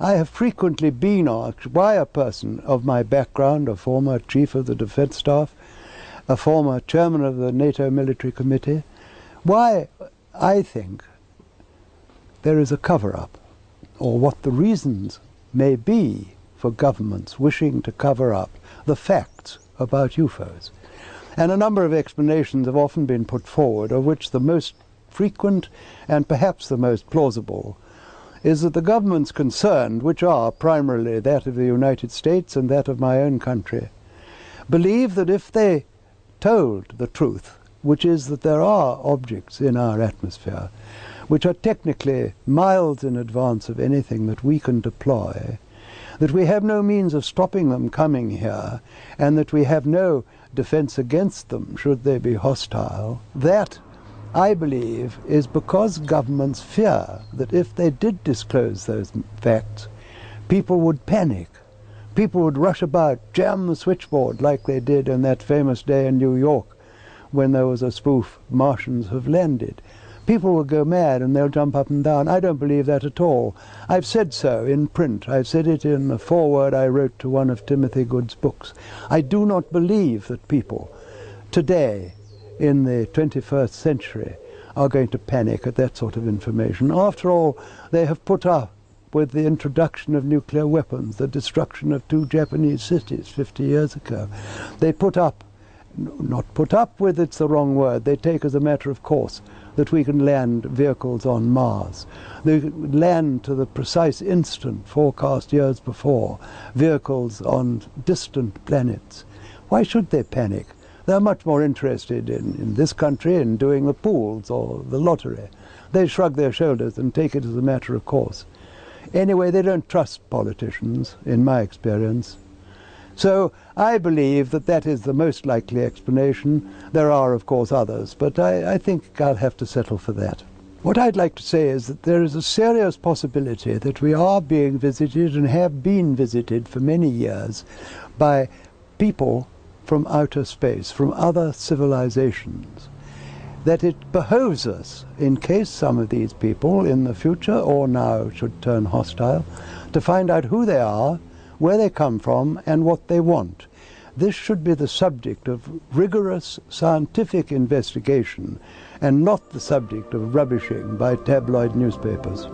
I have frequently been asked why a person of my background, a former chief of the defense staff, a former chairman of the NATO military committee, why I think there is a cover-up, or what the reasons may be for governments wishing to cover up the facts about UFOs. And a number of explanations have often been put forward, of which the most frequent and perhaps the most plausible is that the governments concerned, which are primarily that of the United States and that of my own country, believe that if they told the truth, which is that there are objects in our atmosphere which are technically miles in advance of anything that we can deploy, that we have no means of stopping them coming here, and that we have no defense against them should they be hostile, that, I believe, is because governments fear that if they did disclose those facts, people would panic. People would rush about, jam the switchboard like they did on that famous day in New York when there was a spoof, Martians have landed. People will go mad and they'll jump up and down. I don't believe that at all. I've said so in print. I've said it in the foreword I wrote to one of Timothy Good's books. I do not believe that people today, in the 21st century, are going to panic at that sort of information. After all, they have put up with the introduction of nuclear weapons, the destruction of 2 Japanese cities 50 years ago. They put up, not put up with, it's the wrong word, they take as a matter of course that we can land vehicles on Mars. They land to the precise instant forecast years before, vehicles on distant planets. Why should they panic? They're much more interested in this country in doing the pools or the lottery. They shrug their shoulders and take it as a matter of course. Anyway, they don't trust politicians, in my experience. So I believe that that is the most likely explanation. There are, of course, others, but I think I'll have to settle for that. What I'd like to say is that there is a serious possibility that we are being visited and have been visited for many years by people from outer space, from other civilizations, that it behoves us, in case some of these people in the future or now should turn hostile, to find out who they are, where they come from, and what they want. This should be the subject of rigorous scientific investigation and not the subject of rubbishing by tabloid newspapers.